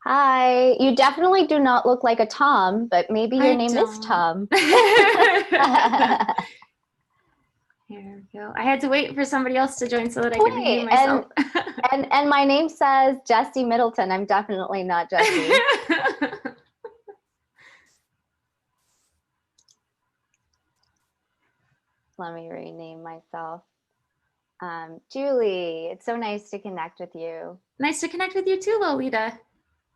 Hi, you definitely do not look like a Tom, but maybe your I name is don't. Tom. Here we go. I had to wait for somebody else to join so that I could review Wait, and myself. and my name says Jessie Middleton. I'm definitely not Jessie. Let me rename myself. Julie, it's so nice to connect with you. Nice to connect with you too, Lolita.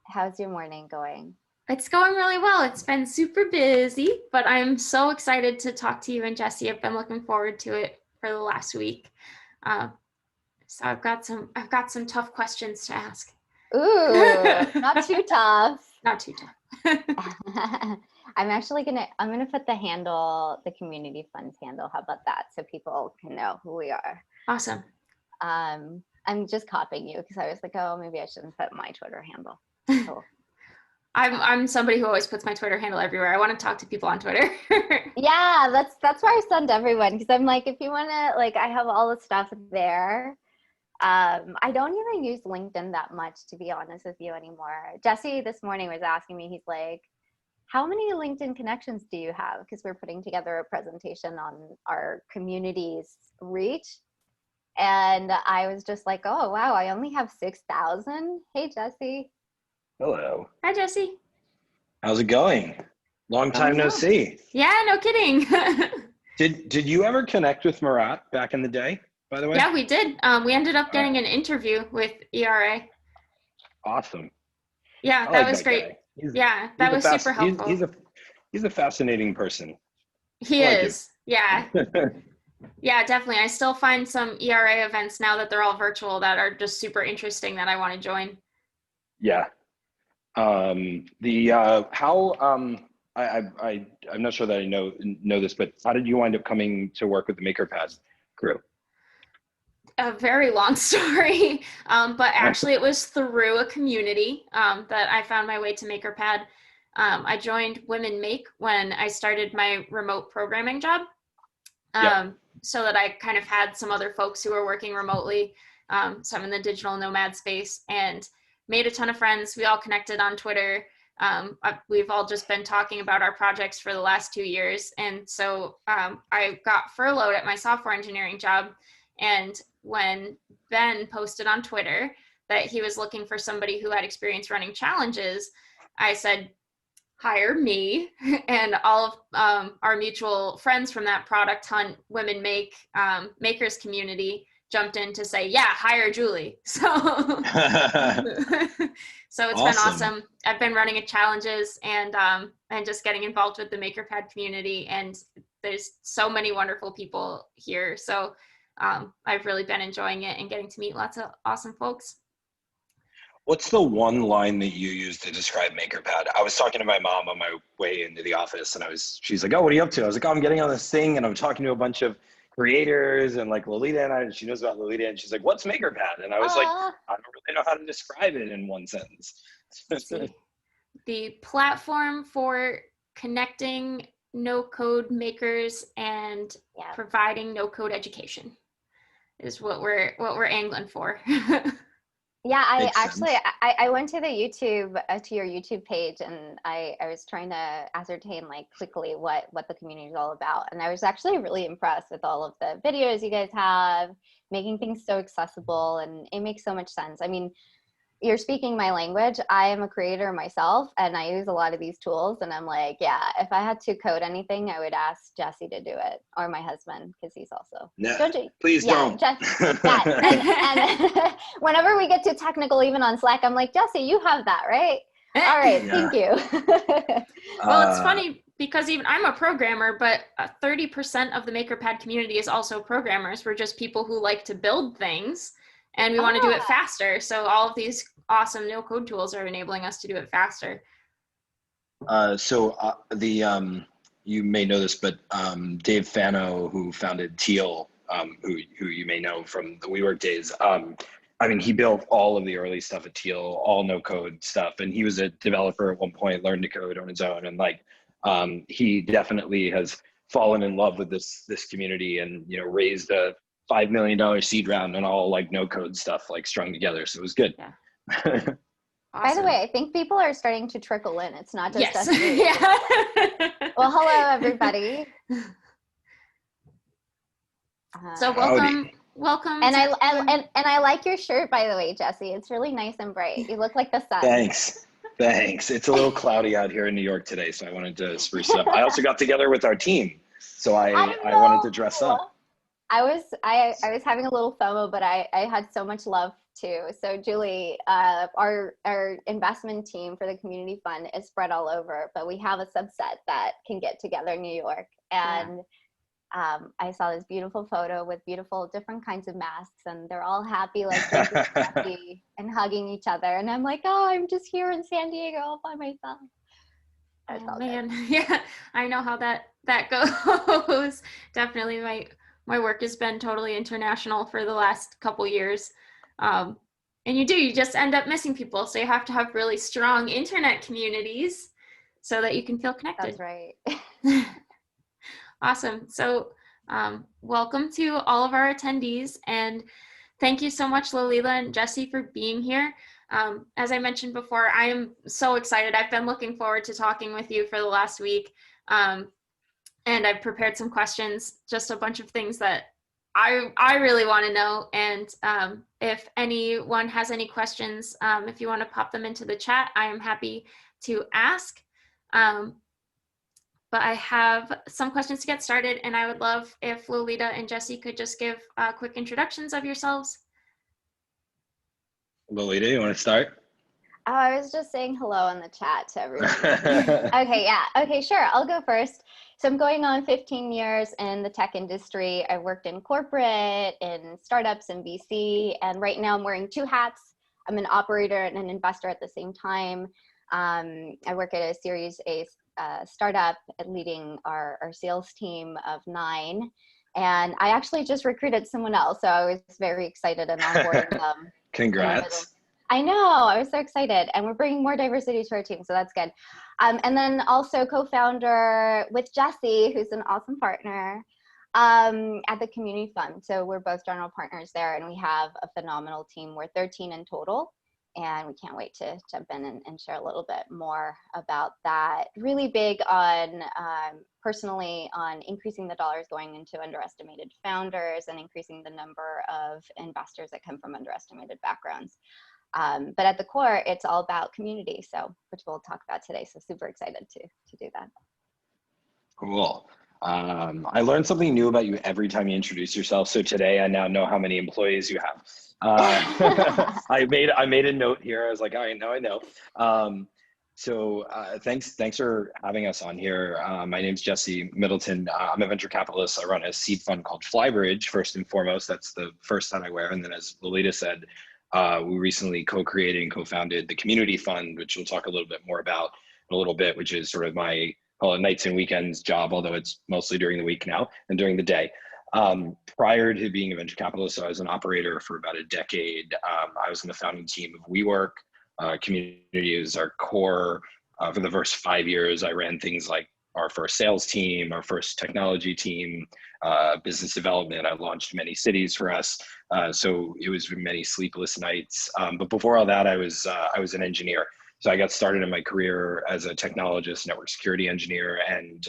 How's your morning going? It's going really well. It's been super busy, but I'm so excited to talk to you and Jessie. I've been looking forward to it for the last week. Uh, so I've got some tough questions to ask. Ooh, not too tough. Not too tough. I'm gonna put the community funds handle. How about that? So people can know who we are. Awesome. I'm just copying you because I was like, oh, maybe I shouldn't put my Twitter handle. Cool. I'm somebody who always puts my Twitter handle everywhere. I want to talk to people on Twitter. Yeah, that's where I send everyone because I'm like, if you want to, like, I have all the stuff there. I don't even use LinkedIn that much, to be honest with you, anymore. Jesse this morning was asking me, he's like, how many LinkedIn connections do you have? Because we're putting together a presentation on our community's reach. And I was just like, oh, wow, I only have 6,000. Hey, Jesse. Hello. Hi, Jessie. How's it going? Long time no well. see. Yeah, no kidding. Did you ever connect with Marat back in the day, by the way? Yeah, we did. We ended up getting an interview with ERA. Awesome. Yeah, I that like was that great. guy. Yeah, that was super helpful. He's a fascinating person. He I like is. Yeah. Yeah, definitely. I still find some ERA events now that they're all virtual that are just super interesting that I want to join. Yeah. I'm not sure that I know this, but how did you wind up coming to work with the MakerPad crew? A very long story, but actually it was through a community that I found my way to MakerPad. I joined Women Make when I started my remote programming job. Yep. So that I kind of had some other folks who were working remotely, some in the digital nomad space, and made a ton of friends. We all connected on Twitter. We've all just been talking about our projects for the last 2 years. And so I got furloughed at my software engineering job. And when Ben posted on Twitter that he was looking for somebody who had experience running challenges, I said, hire me. And all of our mutual friends from that Product Hunt Women Make makers community jumped in to say, yeah, hire Julie. So so it's been awesome. I've been running challenges and just getting involved with the MakerPad community, and there's so many wonderful people here. So I've really been enjoying it and getting to meet lots of awesome folks. What's the one line that you use to describe MakerPad? I was talking to my mom on my way into the office, and she's like, oh, what are you up to? I was like, oh, I'm getting on this thing, and I'm talking to a bunch of creators and like Lolita, and she knows about Lolita, and she's like, what's MakerPad? And I was like, I don't really know how to describe it in one sentence. The platform for connecting no-code makers and providing no-code education is what we're angling for. Yeah, I went to the YouTube to your YouTube page, and I was trying to ascertain like quickly what the community is all about, and I was actually really impressed with all of the videos you guys have, making things so accessible, and it makes so much sense. I mean, you're speaking my language. I am a creator myself, and I use a lot of these tools, and I'm like, yeah, if I had to code anything, I would ask Jesse to do it, or my husband, because he's also. No, please don't. And whenever we get too technical, even on Slack, I'm like, Jesse, you have that, right? All right, thank you. Well, it's funny because even I'm a programmer, but 30% of the MakerPad community is also programmers. We're just people who like to build things, and we want to do it faster. So all of these awesome no-code tools are enabling us to do it faster. You may know this, but Dave Fano, who founded Teal, who you may know from the WeWork days, I mean, he built all of the early stuff at Teal, all no-code stuff, and he was a developer at one point, learned to code on his own, and like he definitely has fallen in love with this community, and raised a $5 million seed round and all like no-code stuff like strung together. So it was good. Yeah. Awesome. By the way, I think people are starting to trickle in. It's not just yes. us. Yeah. Well, hello, everybody. So welcome. And I like your shirt, by the way, Jessie. It's really nice and bright. You look like the sun. Thanks. It's a little cloudy out here in New York today, so I wanted to spruce it up. I also got together with our team, so I wanted to dress up. I was having a little FOMO, but I had so much love too. So Julie, our investment team for the community fund is spread all over, but we have a subset that can get together in New York. And I saw this beautiful photo with beautiful different kinds of masks, and they're all happy, like happy and hugging each other. And I'm like, oh, I'm just here in San Diego all by myself. Oh man, yeah, I know how that goes. Definitely, my work has been totally international for the last couple years, and you just end up missing people. So you have to have really strong internet communities so that you can feel connected. That's right. Awesome. So welcome to all of our attendees, and thank you so much, Lolita and Jessie, for being here. As I mentioned before, I am so excited. I've been looking forward to talking with you for the last week, and I've prepared some questions, just a bunch of things that I really want to know. And if anyone has any questions, if you want to pop them into the chat, I am happy to ask. But I have some questions to get started, and I would love if Lolita and Jessie could just give quick introductions of yourselves. Lolita, you want to start? Oh, I was just saying hello in the chat to everyone. Okay, yeah. Okay, sure. I'll go first. So I'm going on 15 years in the tech industry. I worked in corporate, in startups, and VC, and right now I'm wearing two hats. I'm an operator and an investor at the same time. I work at a Series A startup leading our sales team of 9. And I actually just recruited someone else, so I was very excited and onboarding them. Congrats. I know, I was so excited. And we're bringing more diversity to our team, so that's good. And then also co-founder with Jessie, who's an awesome partner at the Community Fund. So we're both general partners there, and we have a phenomenal team. We're 13 in total. And we can't wait to jump in and share a little bit more about that. Really big on, personally, on increasing the dollars going into underestimated founders and increasing the number of investors that come from underestimated backgrounds. But at the core, it's all about community, which we'll talk about today. So super excited to do that. Cool. I learned something new about you every time you introduce yourself. So today I now know how many employees you have. I made a note here. I was like, I know. So thanks for having us on here. My name's Jessie Middleton. I'm a venture capitalist. I run a seed fund called Flybridge, first and foremost. That's the first hat I wear. And then as Lolita said, we recently co-created and co-founded the Community Fund, which we'll talk a little bit more about in a little bit, which is sort of my nights and weekends job, although it's mostly during the week now and during the day. Prior to being a venture capitalist, so I was an operator for about a decade. I was in the founding team of WeWork. Community is our core. For the first 5 years, I ran things like our first sales team, our first technology team, business development. I launched many cities for us. So it was many sleepless nights. But before all that, I was an engineer. So I got started in my career as a technologist, network security engineer, and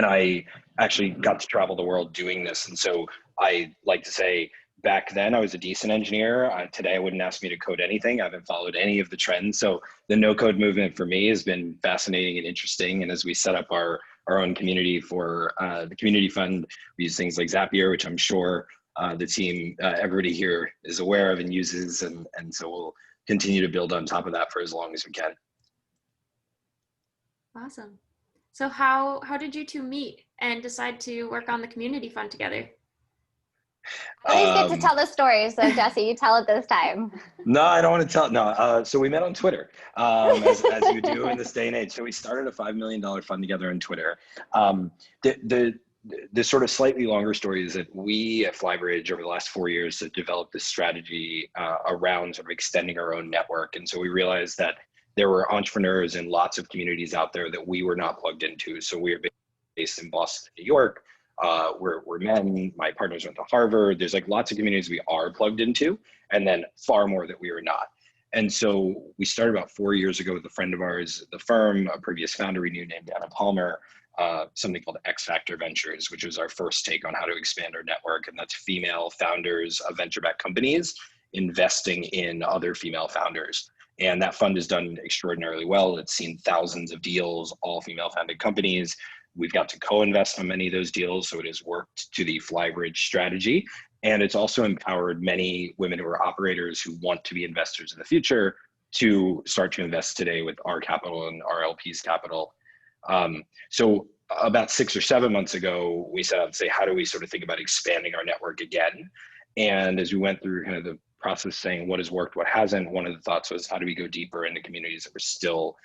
I actually got to travel the world doing this. And so I like to say, back then I was a decent engineer. Today I wouldn't ask me to code anything. I haven't followed any of the trends. So the no code movement for me has been fascinating and interesting. And as we set up our own community for the Community Fund, we use things like Zapier, which I'm sure the team, everybody here is aware of and uses. And so we'll continue to build on top of that for as long as we can. Awesome. So how did you two meet and decide to work on the Community Fund together? I always get to tell the story, so Jessie, you tell it this time. No, I don't want to tell. No, so we met on Twitter, as you do in this day and age. So we started a $5 million fund together on Twitter. The sort of slightly longer story is that we at Flybridge over the last 4 years have developed this strategy around sort of extending our own network. And so we realized that there were entrepreneurs in lots of communities out there that we were not plugged into. So we are based in Boston, New York. We're men. My partners went to Harvard. There's like lots of communities we are plugged into, and then far more that we are not. And so we started about 4 years ago with a friend of ours, the firm, a previous founder we knew named Anna Palmer, something called X Factor Ventures, which was our first take on how to expand our network. And that's female founders of venture-backed companies investing in other female founders. And that fund has done extraordinarily well. It's seen thousands of deals, all female founded companies. We've got to co-invest on many of those deals, so it has worked to the Flybridge strategy. And it's also empowered many women who are operators who want to be investors in the future to start to invest today with our capital and our LP's capital. So about 6 or 7 months ago, we set out to say, how do we sort of think about expanding our network again? And as we went through kind of the process saying what has worked, what hasn't, one of the thoughts was, how do we go deeper into communities that were still,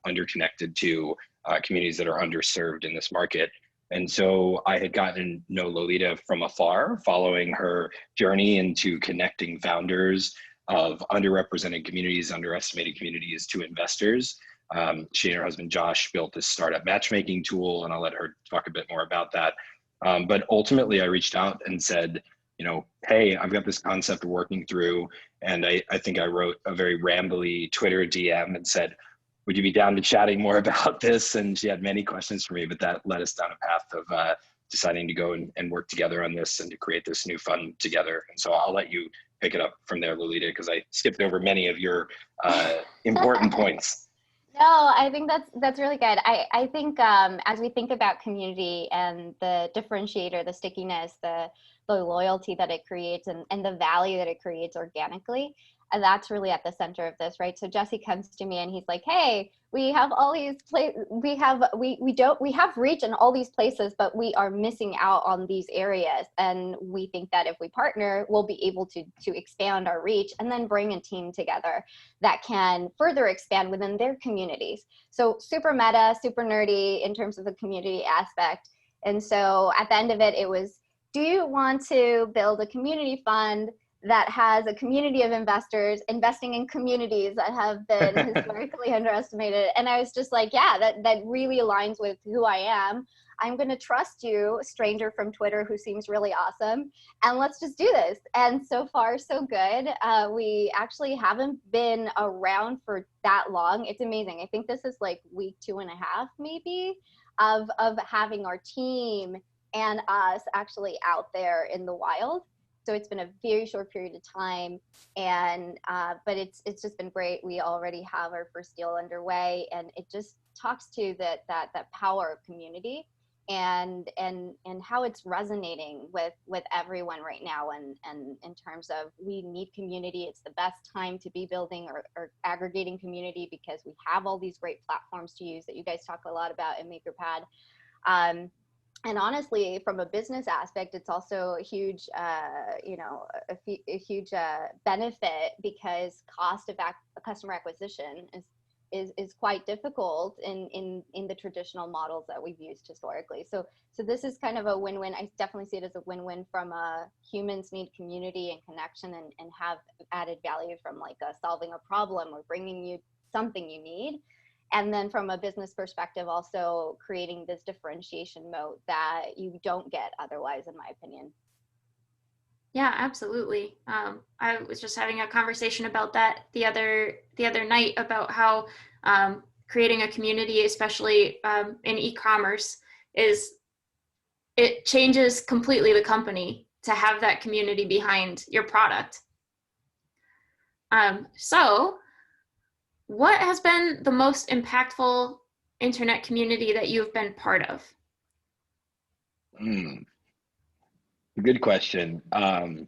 underconnected to, communities that are underserved in this market? And so I had gotten to know Lolita from afar, following her journey into connecting founders of underrepresented communities, underestimated communities to investors. She and her husband, Josh, built this startup matchmaking tool, and I'll let her talk a bit more about that. But ultimately, I reached out and said, hey, I've got this concept we're working through. And I think I wrote a very rambly Twitter DM and said, would you be down to chatting more about this? And she had many questions for me, but that led us down a path of deciding to go and work together on this and to create this new fund together. And so I'll let you pick it up from there, Lolita, because I skipped over many of your important points. No, I think that's really good. I think as we think about community and the differentiator, the stickiness, the loyalty that it creates, and the value that it creates organically, and that's really at the center of this, right? So Jesse comes to me and he's like, hey, we have all these we have reach in all these places, but we are missing out on these areas. And we think that if we partner, we'll be able to expand our reach and then bring a team together that can further expand within their communities. So super meta, super nerdy in terms of the community aspect. And so at the end of it, it was, do you want to build a community fund that has a community of investors investing in communities that have been historically underestimated? And I was just like, yeah, that really aligns with who I am. I'm going to trust you, a stranger from Twitter who seems really awesome, and let's just do this. And so far, so good. We actually haven't been around for that long. It's amazing. I think this is like week 2.5, maybe, of having our team and us actually out there in the wild. So it's been a very short period of time, and but it's just been great. We already have our first deal underway, and it just talks to that power of community and how it's resonating with everyone right now. And in terms of, we need community. It's the best time to be building or aggregating community, because we have all these great platforms to use that you guys talk a lot about in MakerPad. And honestly, from a business aspect, it's also a huge, a huge benefit, because cost of customer acquisition is quite difficult in the traditional models that we've used historically. So this is kind of a win-win. I definitely see it as a win-win from humans need community and connection and have added value from like solving a problem or bringing you something you need. And then from a business perspective, also creating this differentiation moat that you don't get otherwise, in my opinion. Yeah, absolutely. I was just having a conversation about that the other night, about how creating a community, especially in e-commerce, it changes completely the company to have that community behind your product. So what has been the most impactful internet community that you've been part of? Good question. I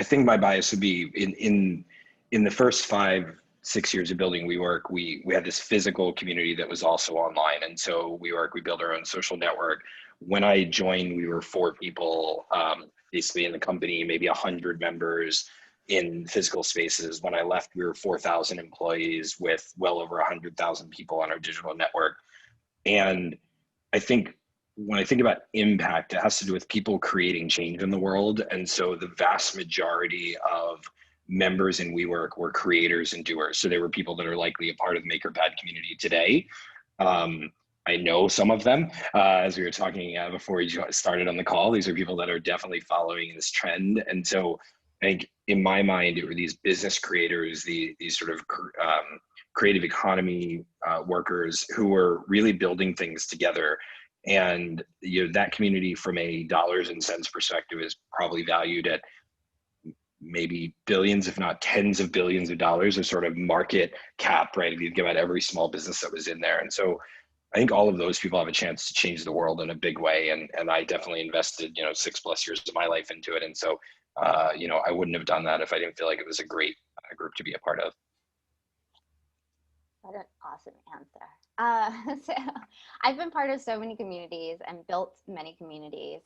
think my bias would be in the first 5-6 years of building WeWork, we had this physical community that was also online. And so we built our own social network. When I joined, we were 4 people, basically in the company, maybe 100 members in physical spaces. When I left, we were 4,000 employees with well over 100,000 people on our digital network. And I think when I think about impact, it has to do with people creating change in the world. And so the vast majority of members in WeWork were creators and doers. So they were people that are likely a part of the MakerPad community today. I know some of them, as we were talking before you started on the call. These are people that are definitely following this trend. And so I think in my mind, it were these business creators, these sort of creative economy workers who were really building things together. And that community from a dollars and cents perspective is probably valued at maybe billions, if not tens of billions of dollars of sort of market cap, right? If you think about every small business that was in there. And so I think all of those people have a chance to change the world in a big way. And I definitely invested, 6+ years of my life into it. And so, I wouldn't have done that if I didn't feel like it was a great group to be a part of. What an awesome answer. So I've been part of so many communities and built many communities.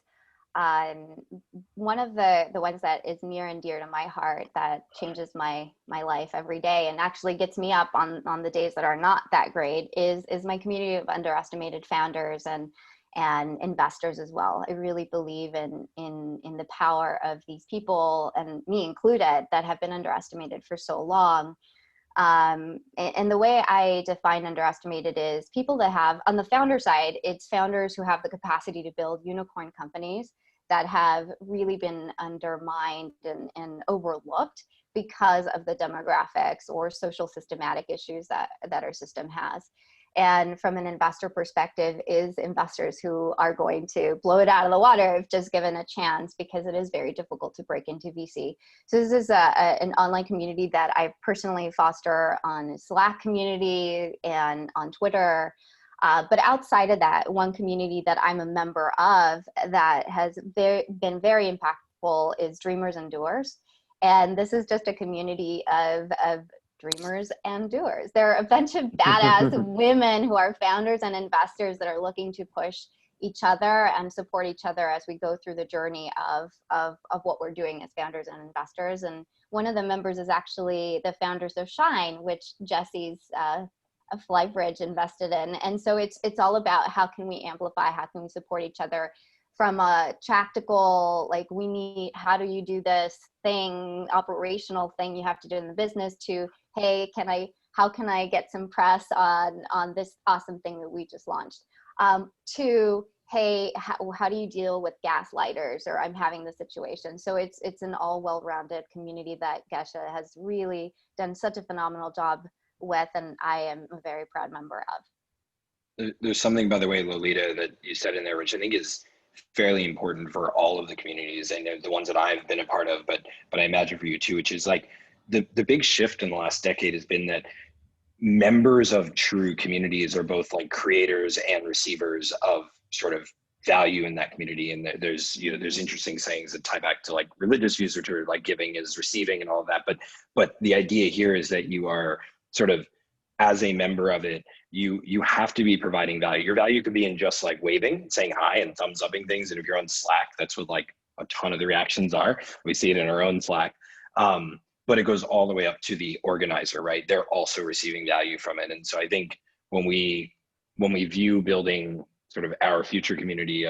One of the ones that is near and dear to my heart that changes my life every day and actually gets me up on the days that are not that great is my community of underestimated founders and investors as well. I really believe in the power of these people, and me included, that have been underestimated for so long. And the way I define underestimated is people that have, on the founder side, it's founders who have the capacity to build unicorn companies that have really been undermined and overlooked because of the demographics or social systematic issues that our system has. And from an investor perspective is investors who are going to blow it out of the water if just given a chance, because it is very difficult to break into VC. So this is an online community that I personally foster on Slack community and on Twitter. But outside of that, one community that I'm a member of that has been very impactful is Dreamers and Doers. And this is just a community of dreamers and doers. They're a bunch of badass women who are founders and investors that are looking to push each other and support each other as we go through the journey of what we're doing as founders and investors. And one of the members is actually the founders of Shine, which Jessie's Flybridge invested in. And so it's all about how can we amplify, how can we support each other from a tactical, like how do you do this thing, operational thing you have to do in the business, to, hey, how can I get some press on this awesome thing that we just launched, to, hey, how do you deal with gaslighters, or I'm having this situation. So it's an all well-rounded community that Geshe has really done such a phenomenal job with, and I am a very proud member of. There's something, by the way, Lolita, that you said in there, which I think is fairly important for all of the communities, and the ones that I've been a part of, but I imagine for you too, which is like the big shift in the last decade has been that members of true communities are both like creators and receivers of sort of value in that community. And there's interesting sayings that tie back to like religious views, or like giving is receiving and all of that. But the idea here is that you are sort of, as a member of it, you have to be providing value. Your value could be in just like waving, saying hi and thumbs upping things. And if you're on Slack, that's what like a ton of the reactions are. We see it in our own Slack. But it goes all the way up to the organizer, right? They're also receiving value from it. And so I think when we view building sort of our future community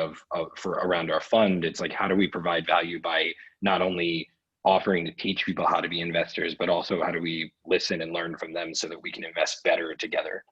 for around our fund, it's like, how do we provide value by not only offering to teach people how to be investors, but also how do we listen and learn from them so that we can invest better together?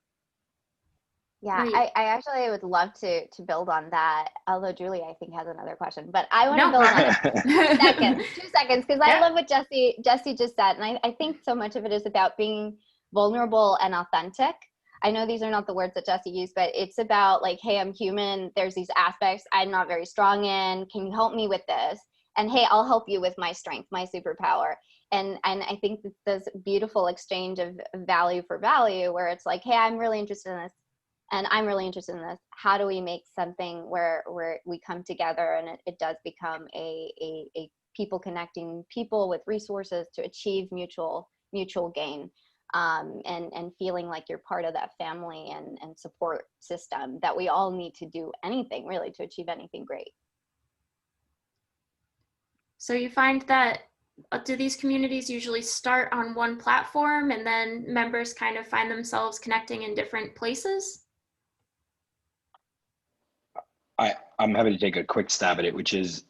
Yeah, I actually would love to build on that. Although Julie, I think, has another question, but I want to build on it. 2 seconds, because I love what Jessie just said. And I think so much of it is about being vulnerable and authentic. I know these are not the words that Jessie used, but it's about like, hey, I'm human. There's these aspects I'm not very strong in. Can you help me with this? And hey, I'll help you with my strength, my superpower. And I think this beautiful exchange of value for value, where it's like, hey, I'm really interested in this, and I'm really interested in this. How do we make something where we come together and it does become a people connecting people with resources to achieve mutual gain, and feeling like you're part of that family and support system that we all need to do anything really to achieve anything great. So you find that, do these communities usually start on one platform and then members kind of find themselves connecting in different places? I'm happy to take a quick stab at it, which is,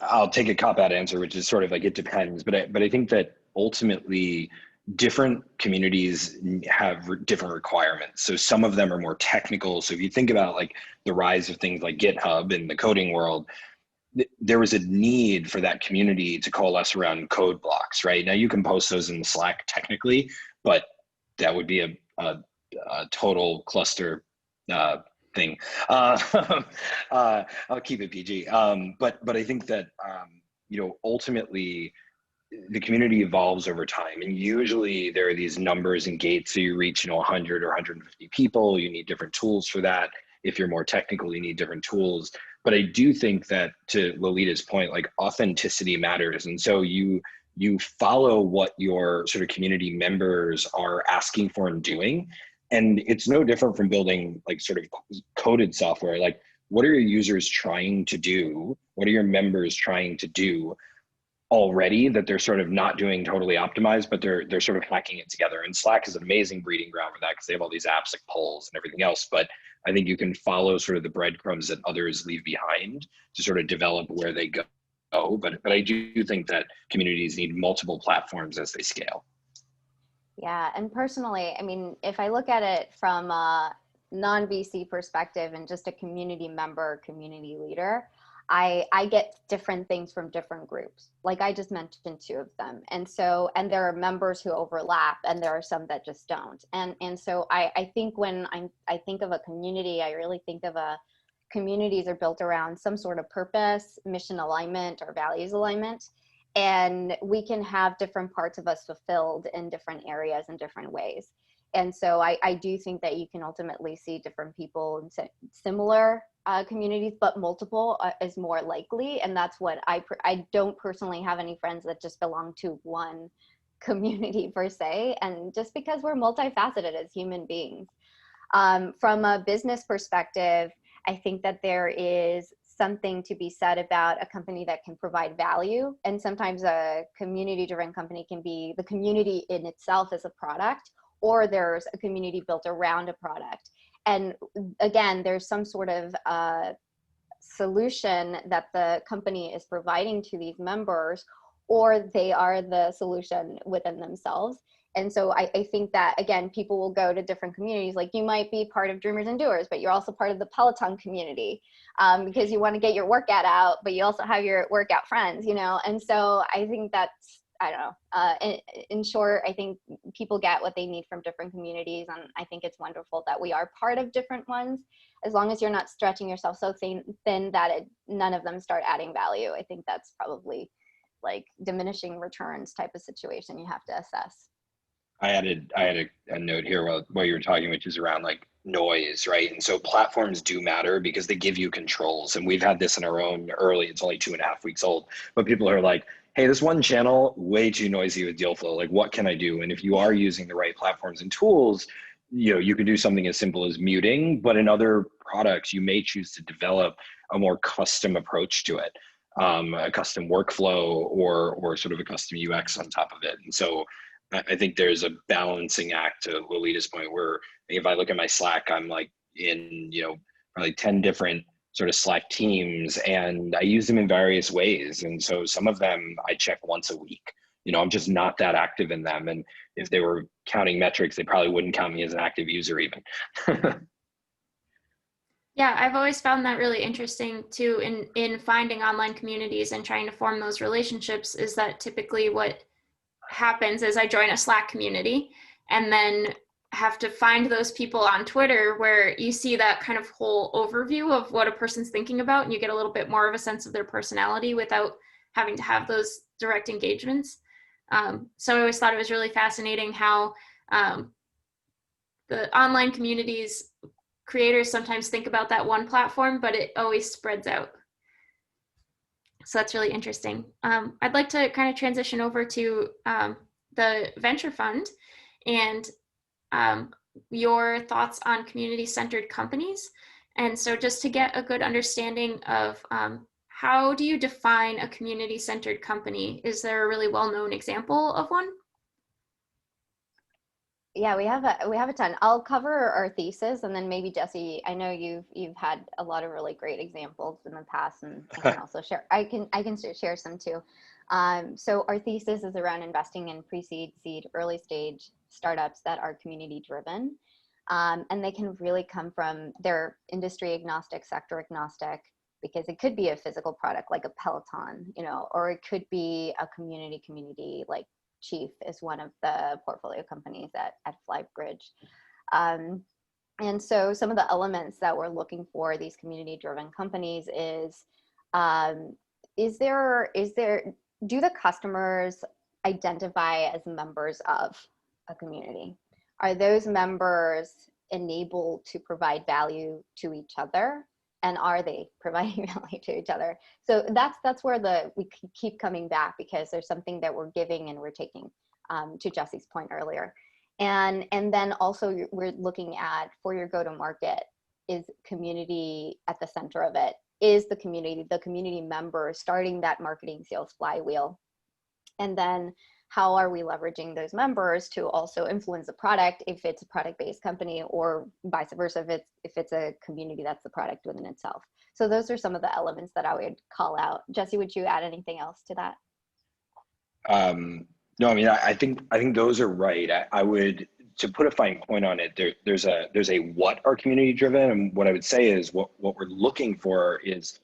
I'll take a cop-out answer, which is sort of like, it depends. But I think that ultimately different communities have different requirements. So some of them are more technical. So if you think about like the rise of things like GitHub in the coding world, there was a need for that community to coalesce around code blocks, right? Now you can post those in Slack technically, but that would be a total cluster thing. I'll keep it PG. But I think that, ultimately the community evolves over time, and usually there are these numbers and gates. So you reach 100 or 150 people, you need different tools for that. If you're more technical, you need different tools. But I do think that, to Lolita's point, like, authenticity matters. And so you follow what your sort of community members are asking for and doing. And it's no different from building like sort of coded software. Like, what are your users trying to do? What are your members trying to do already that they're sort of not doing totally optimized, but they're sort of hacking it together? And Slack is an amazing breeding ground for that, because they have all these apps like polls and everything else. But I think you can follow sort of the breadcrumbs that others leave behind to sort of develop where they go. But I do think that communities need multiple platforms as they scale. Yeah, and personally, I mean, if I look at it from a non-VC perspective and just a community member, community leader, I get different things from different groups. Like I just mentioned 2 of them. And so, and there are members who overlap, and there are some that just don't. And so I think when I think of a community, I really think of communities are built around some sort of purpose, mission alignment, or values alignment. And we can have different parts of us fulfilled in different areas in different ways. And so I do think that you can ultimately see different people in similar communities, but multiple is more likely. And that's what I don't personally have any friends that just belong to one community per se. And just because we're multifaceted as human beings. From a business perspective, I think that there is something to be said about a company that can provide value. And sometimes a community-driven company can be the community in itself as a product, or there's a community built around a product. And again, there's some sort of solution that the company is providing to these members, or they are the solution within themselves. And so I think that, again, people will go to different communities. Like you might be part of Dreamers and Doers, but you're also part of the Peloton community because you want to get your workout out, but you also have your workout friends, And so I think that's, I don't know, in short, I think people get what they need from different communities. And I think it's wonderful that we are part of different ones, as long as you're not stretching yourself so thin that none of them start adding value. I think that's probably like diminishing returns type of situation you have to assess. I added a note here while you were talking, which is around like noise, right? And so platforms do matter because they give you controls. And we've had this in our own early, it's only 2.5 weeks old, but people are like, hey, this one channel, way too noisy with deal flow. Like, what can I do? And if you are using the right platforms and tools, you can do something as simple as muting, but in other products, you may choose to develop a more custom approach to it, a custom workflow or sort of a custom UX on top of it. And so I think there's a balancing act, to Lolita's point, where if I look at my Slack, I'm like in, probably 10 different sort of Slack teams, and I use them in various ways. And so some of them I check once a week. I'm just not that active in them. And if they were counting metrics, they probably wouldn't count me as an active user even. Yeah, I've always found that really interesting too, in finding online communities and trying to form those relationships, is that typically what happens is I join a Slack community and then have to find those people on Twitter, where you see that kind of whole overview of what a person's thinking about, and you get a little bit more of a sense of their personality without having to have those direct engagements. So I always thought it was really fascinating how the online communities creators sometimes think about that one platform, but it always spreads out. So that's really interesting. I'd like to kind of transition over to the venture fund and your thoughts on community-centered companies. And so just to get a good understanding of how do you define a community-centered company? Is there a really well-known example of one? Yeah, we have a ton. I'll cover our thesis, and then maybe Jessie, I know you've had a lot of really great examples in the past, and I can also share. I can share some too. So our thesis is around investing in pre-seed, seed, early stage startups that are community driven, and they can really come from, they're industry agnostic, sector agnostic. because it could be a physical product like a Peloton, you know, or it could be a community like Chief is one of the portfolio companies at Flybridge. And so some of the elements that we're looking for these community driven companies is do the customers identify as members of a community? Are those members enabled to provide value to each other? And are they providing value to each other? So that's where we keep coming back, because there's something that we're giving and we're taking, to Jessie's point earlier. And then also we're looking at, for your go-to-market, is community at the center of it? Is the community members starting that marketing sales flywheel? And then how are we leveraging those members to also influence the product, if it's a product-based company, or vice versa, if it's a community that's the product within itself? So those are some of the elements that I would call out. Jessie, would you add anything else to that? No, I mean, I think those are right. I would, to put a fine point on it, there's a what are community driven, and what I would say is what we're looking for is,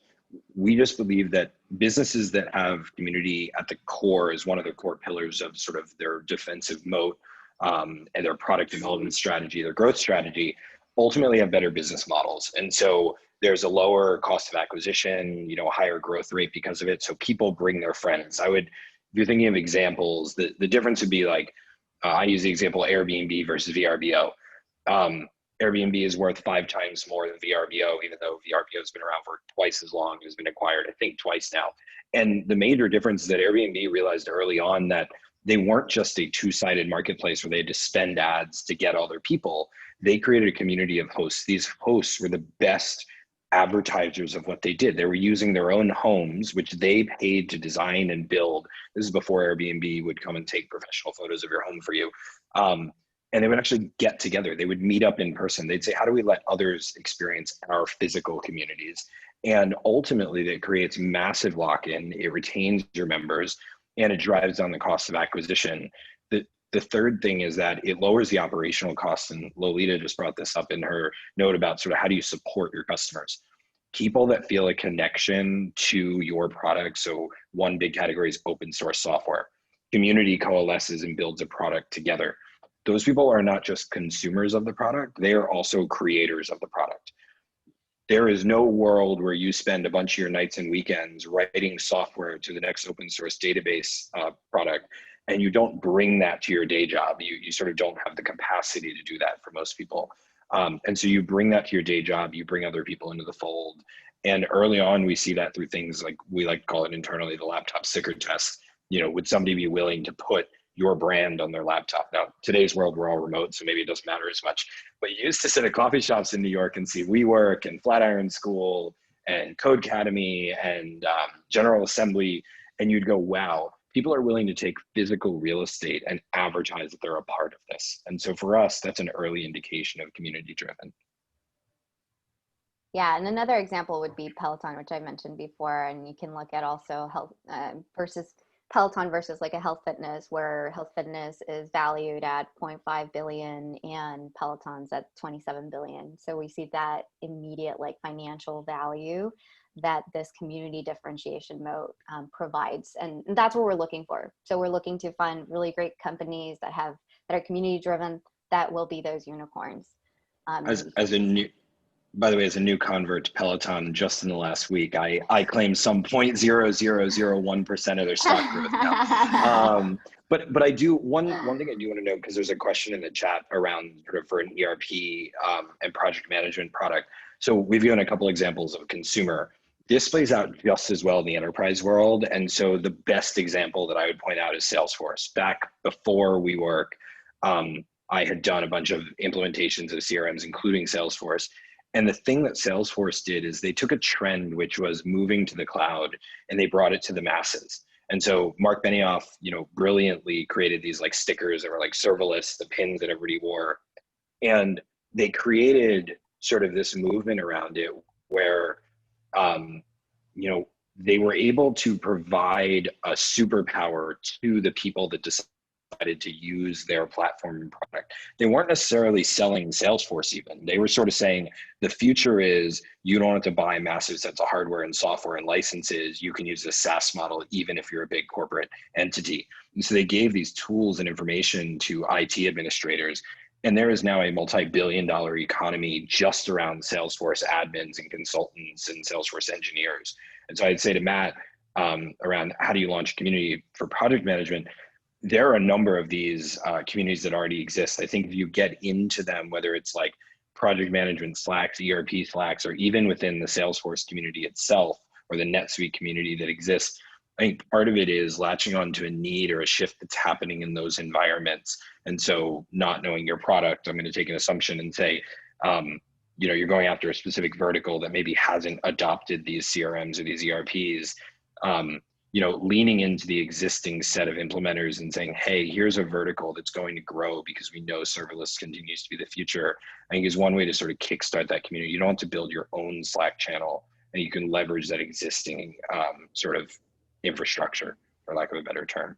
we just believe that businesses that have community at the core is one of the core pillars of sort of their defensive moat, and their product development strategy, their growth strategy, ultimately have better business models. And so there's a lower cost of acquisition, you know, a higher growth rate because of it. So people bring their friends. If you're thinking of examples, the difference would be like, I use the example Airbnb versus VRBO. Airbnb is worth 5 times more than VRBO, even though VRBO has been around for twice as long. It has been acquired, I think, twice now. And the major difference is that Airbnb realized early on that they weren't just a two-sided marketplace where they had to spend ads to get all their people. They created a community of hosts. These hosts were the best advertisers of what they did. They were using their own homes, which they paid to design and build. This is before Airbnb would come and take professional photos of your home for you. And they would actually get together. They would meet up in person. They'd say, how do we let others experience our physical communities? And ultimately that creates massive lock-in. It retains your members, and it drives down the cost of acquisition. The third thing is that it lowers the operational costs. And Lolita just brought this up in her note about sort of how do you support your customers? People that feel a connection to your product. So one big category is open source software. Community coalesces and builds a product together. Those people are not just consumers of the product, they are also creators of the product. There is no world where you spend a bunch of your nights and weekends writing software to the next open source database product, and you don't bring that to your day job. You sort of don't have the capacity to do that for most people. And so you bring that to your day job, you bring other people into the fold. And early on, we see that through things like, we like to call it internally, the laptop sticker test. You know, would somebody be willing to put your brand on their laptop? Now, today's world, we're all remote, so maybe it doesn't matter as much. But you used to sit at coffee shops in New York and see WeWork and Flatiron School and Code Academy and General Assembly, and you'd go, wow, people are willing to take physical real estate and advertise that they're a part of this. And so for us, that's an early indication of community driven. Yeah, and another example would be Peloton, which I mentioned before, and you can look at also health versus Peloton versus like a health fitness, where health fitness is valued at 0.5 billion and Peloton's at 27 billion. So we see that immediate like financial value that this community differentiation moat provides, and that's what we're looking for. So we're looking to find really great companies that are community driven, that will be those unicorns. By the way, as a new convert to Peloton, just in the last week, I claimed some 0.0001% of their stock growth now. But I do, one thing I do want to note, because there's a question in the chat around sort of for an ERP and project management product. So we've given a couple examples of consumer. This plays out just as well in the enterprise world. And so the best example that I would point out is Salesforce. Back before WeWork, I had done a bunch of implementations of CRMs, including Salesforce. And the thing that Salesforce did is they took a trend, which was moving to the cloud, and they brought it to the masses. And so Mark Benioff, brilliantly created these like stickers that were like serverless, the pins that everybody wore. And they created sort of this movement around it where, they were able to provide a superpower to the people that decide decided to use their platform and product. They weren't necessarily selling Salesforce even. They were sort of saying, the future is you don't have to buy massive sets of hardware and software and licenses. You can use a SaaS model even if you're a big corporate entity. And so they gave these tools and information to IT administrators. And there is now a multi-billion-dollar economy just around Salesforce admins and consultants and Salesforce engineers. And so I'd say to Matt, around how do you launch a community for project management, there are a number of these communities that already exist. I think if you get into them, whether it's like project management Slacks, ERP Slacks, or even within the Salesforce community itself, or the NetSuite community that exists, I think part of it is latching onto a need or a shift that's happening in those environments. And so not knowing your product, I'm going to take an assumption and say, you know, you're going after a specific vertical that maybe hasn't adopted these CRMs or these ERPs, you know, leaning into the existing set of implementers and saying, hey, here's a vertical that's going to grow because we know serverless continues to be the future, I think is one way to sort of kickstart that community. You don't have to build your own Slack channel, and you can leverage that existing sort of infrastructure, for lack of a better term.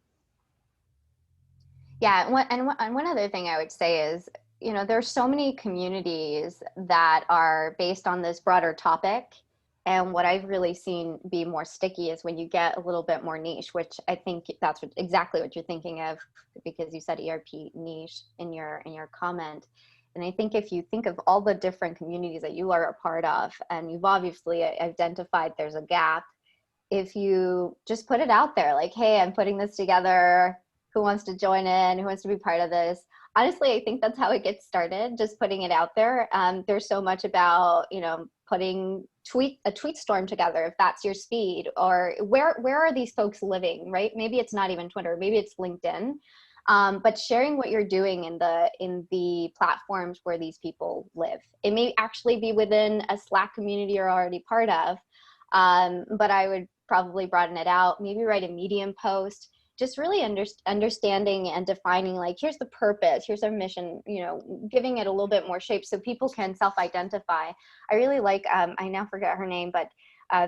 Yeah, and one other thing I would say is, you know, there's so many communities that are based on this broader topic. And what I've really seen be more sticky is when you get a little bit more niche, which I think that's exactly what you're thinking of, because you said ERP niche in your comment. And I think if you think of all the different communities that you are a part of, and you've obviously identified there's a gap, if you just put it out there, like, hey, I'm putting this together, who wants to join in, who wants to be part of this? Honestly, I think that's how it gets started, just putting it out there. There's so much about, you know, putting a tweet storm together, if that's your speed, or where are these folks living, right? Maybe it's not even Twitter, maybe it's LinkedIn, but sharing what you're doing in the platforms where these people live. It may actually be within a Slack community you're already part of, but I would probably broaden it out, maybe write a Medium post, just really understanding and defining, like, here's the purpose, here's our mission, you know, giving it a little bit more shape so people can self-identify. I really like, I now forget her name, but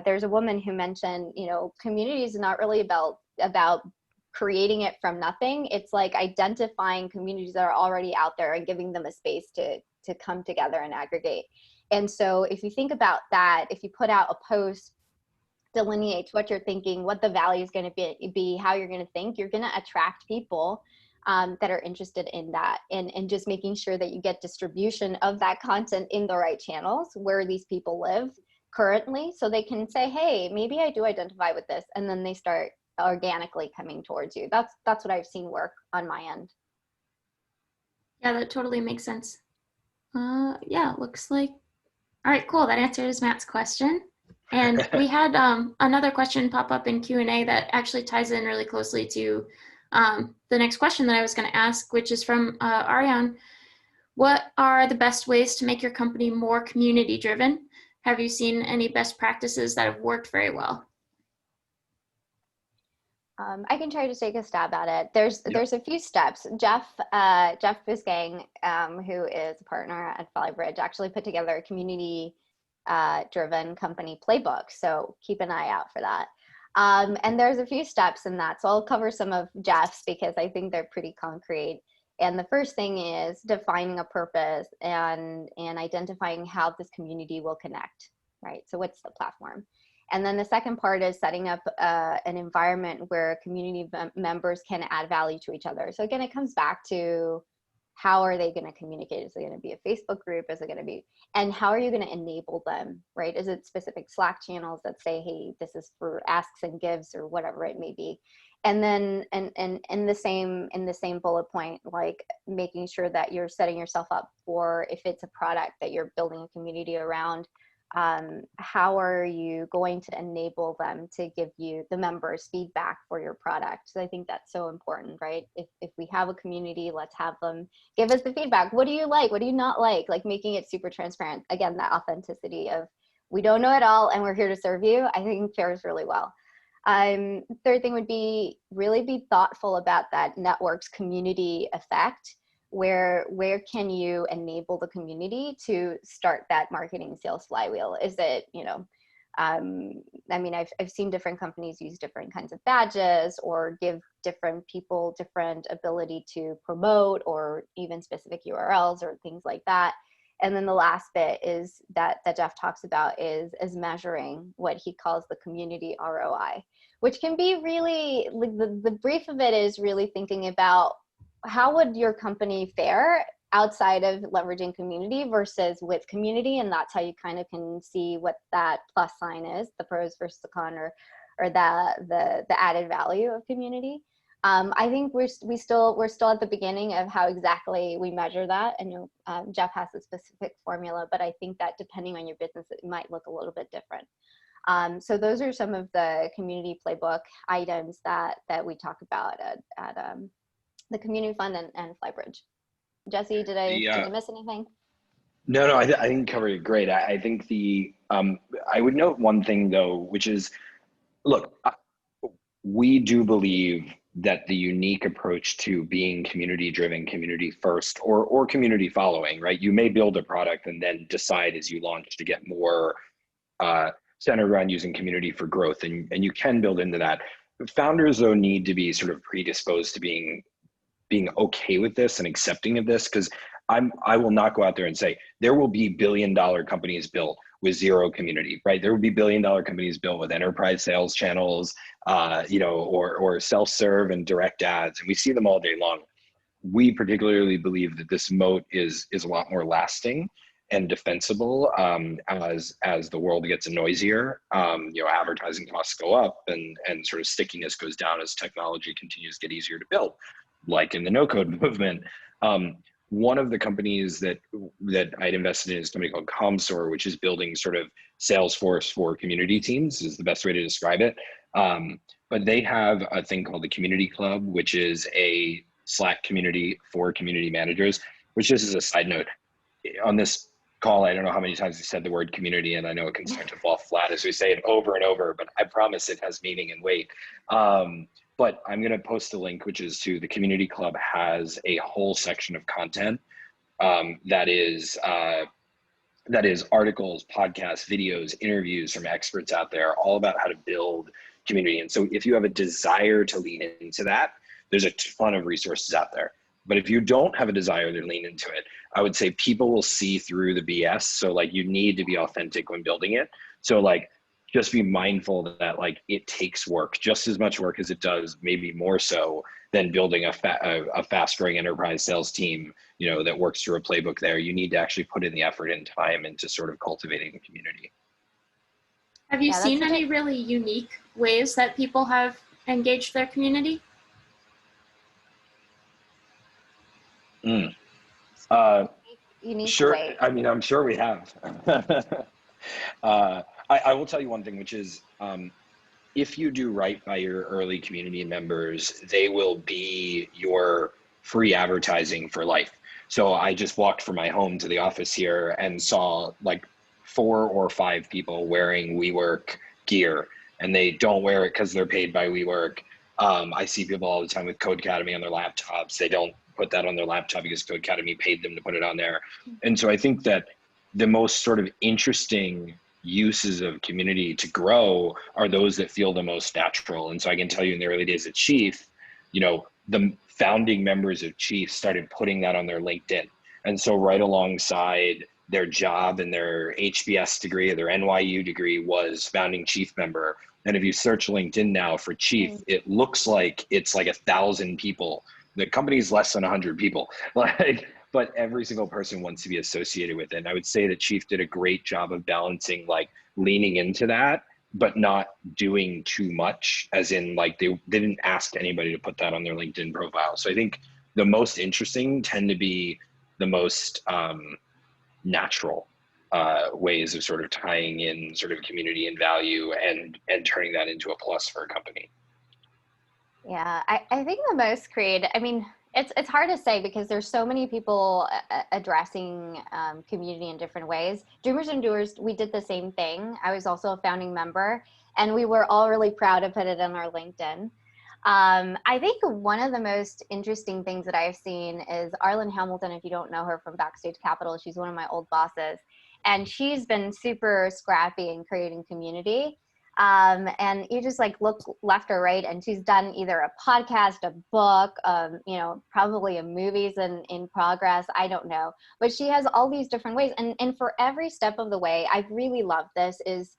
there's a woman who mentioned, you know, community is not really about creating it from nothing. It's like identifying communities that are already out there and giving them a space to come together and aggregate. And so if you think about that, if you put out a post, delineates what you're thinking, what the value is going to be, how you're going to think, you're going to attract people that are interested in that, and just making sure that you get distribution of that content in the right channels where these people live currently, so they can say, hey, maybe I do identify with this, and then they start organically coming towards you. That's what I've seen work on my end. Yeah, that totally makes sense. Yeah, looks like, all right, cool. That answers Matt's question. And we had another question pop up in Q&A that actually ties in really closely to the next question that I was going to ask, which is from Ariane. What are the best ways to make your company more community driven? Have you seen any best practices that have worked very well? I can try to take a stab at it. There's a few steps. Jeff Bisgang, who is a partner at FlyBridge, actually put together a community driven company playbook. So keep an eye out for that. And there's a few steps in that. So I'll cover some of Jeff's because I think they're pretty concrete. And the first thing is defining a purpose and identifying how this community will connect, right? So what's the platform? And then the second part is setting up an environment where community members can add value to each other. So again, it comes back to, how are they going to communicate? Is it going to be a Facebook group? Is it going to be, and how are you going to enable them, right? Is it specific Slack channels that say, hey, this is for asks and gives or whatever it may be? And then, and in the same bullet point, like making sure that you're setting yourself up for, if it's a product that you're building a community around, how are you going to enable them to give you, the members, feedback for your product? So I think that's so important, right? If we have a community, let's have them give us the feedback. What do you like? What do you not like? Like making it super transparent. Again, that authenticity of, we don't know it all and we're here to serve you, I think fares really well. Third thing would be really be thoughtful about that network's community effect. Where can you enable the community to start that marketing sales flywheel? Is it, you know, I mean, I've seen different companies use different kinds of badges or give different people different ability to promote or even specific URLs or things like that. And then the last bit is that Jeff talks about is measuring what he calls the community ROI, which can be really, like the brief of it is really thinking about how would your company fare outside of leveraging community versus with community. And that's how you kind of can see what that plus sign is, the pros versus the con, or the added value of community. I think we're still at the beginning of how exactly we measure that. And Jeff has a specific formula, but I think that depending on your business, it might look a little bit different. So those are some of the community playbook items that we talk about at the Community Fund and Flybridge. Jesse, did I miss anything? No, I think you covered it great. I think I would note one thing though, which is, look, we do believe that the unique approach to being community driven, community first, or community following, right? You may build a product and then decide as you launch to get more centered around using community for growth, and you can build into that. Founders though need to be sort of predisposed to being okay with this and accepting of this, because I will not go out there and say there will be billion-dollar companies built with zero community, right? There will be billion-dollar companies built with enterprise sales channels, or self-serve and direct ads, and we see them all day long. We particularly believe that this moat is a lot more lasting and defensible as the world gets noisier. Advertising costs go up and sort of stickiness goes down as technology continues to get easier to build, like in the no-code movement. One of the companies that I'd invested in is a company called ComSor, which is building sort of Salesforce for community teams, is the best way to describe it. But they have a thing called the Community Club, which is a Slack community for community managers, which, just as a side note, on this call, I don't know how many times we said the word community, and I know it can start to fall flat as we say it over and over, but I promise it has meaning and weight. But I'm going to post a link, which is to the Community Club has a whole section of content that is articles, podcasts, videos, interviews from experts out there, all about how to build community. And so if you have a desire to lean into that, there's a ton of resources out there. But if you don't have a desire to lean into it, I would say people will see through the BS. So like, you need to be authentic when building it. So like, just be mindful that like it takes work, just as much work as it does, maybe more so than building a fast growing enterprise sales team, that works through a playbook there. You need to actually put in the effort and time into sort of cultivating a community. Have you seen any really unique ways that people have engaged their community? Unique sure. way. I mean, I'm sure we have. I will tell you one thing, which is if you do right by your early community members, they will be your free advertising for life. So I just walked from my home to the office here and saw like 4 or 5 people wearing WeWork gear, and they don't wear it because they're paid by WeWork. I see people all the time with Codecademy on their laptops. They don't put that on their laptop because Codecademy paid them to put it on there. And so I think that the most sort of interesting uses of community to grow are those that feel the most natural. And so I can tell you, in the early days at Chief, the founding members of Chief started putting that on their LinkedIn. And so right alongside their job and their HBS degree or their NYU degree was founding Chief member. And if you search LinkedIn now for Chief, it looks like it's like 1,000 people. The company's less than 100 people. But every single person wants to be associated with it. And I would say that Chief did a great job of balancing like leaning into that, but not doing too much, as in like they didn't ask anybody to put that on their LinkedIn profile. So I think the most interesting tend to be the most natural ways of sort of tying in sort of community and value and turning that into a plus for a company. Yeah, I think the most creative, I mean, it's hard to say because there's so many people addressing community in different ways. Dreamers and Doers, we did the same thing. I was also a founding member, and we were all really proud to put it on our LinkedIn. I think one of the most interesting things that I've seen is Arlen Hamilton, if you don't know her from Backstage Capital, she's one of my old bosses. and she's been super scrappy in creating community. And you just like look left or right, and she's done either a podcast, a book, you know, probably a movie's in progress. I don't know, but she has all these different ways. And for every step of the way, I've really loved this is,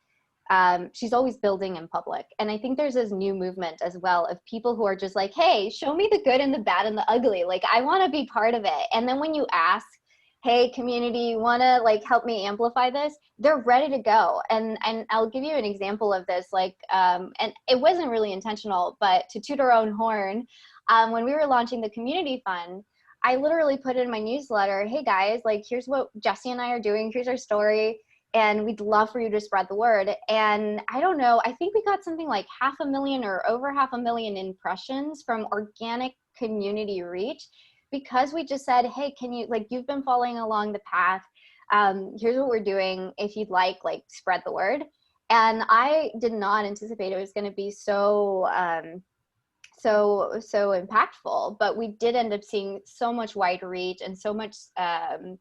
she's always building in public. And I think there's this new movement as well of people who are just like, hey, show me the good and the bad and the ugly. Like, I want to be part of it. And then when you ask, hey, community, you want to like help me amplify this? They're ready to go. And I'll give you an example of this. Like, and it wasn't really intentional, but to toot our own horn, when we were launching the community fund, I literally put in my newsletter, hey guys, like here's what Jessie and I are doing. Here's our story. And we'd love for you to spread the word. And I don't know, I think we got something like 500,000 or over 500,000 impressions from organic community reach, because we just said, hey, can you, like, you've been following along the path. Here's what we're doing. If you'd like spread the word. And I did not anticipate it was going to be so impactful, but we did end up seeing so much wide reach and so much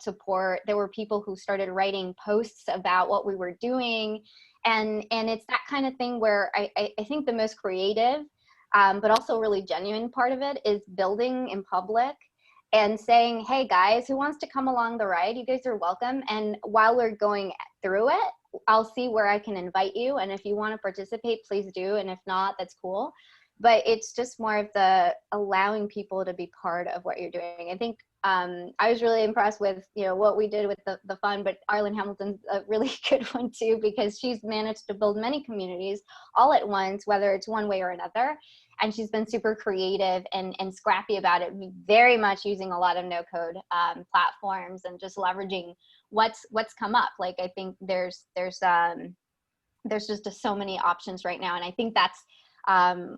support. There were people who started writing posts about what we were doing. And it's that kind of thing where I think the most creative, but also really genuine part of it is building in public and saying, hey guys, who wants to come along the ride? You guys are welcome. And while we're going through it, I'll see where I can invite you. And if you want to participate, please do. And if not, that's cool. But it's just more of the allowing people to be part of what you're doing. I think I was really impressed with, you know, what we did with the fund, but Arlen Hamilton's a really good one too, because she's managed to build many communities all at once, whether it's one way or another. And she's been super creative and scrappy about it, very much using a lot of no-code platforms and just leveraging what's come up. Like, I think there's just so many options right now. And I think that's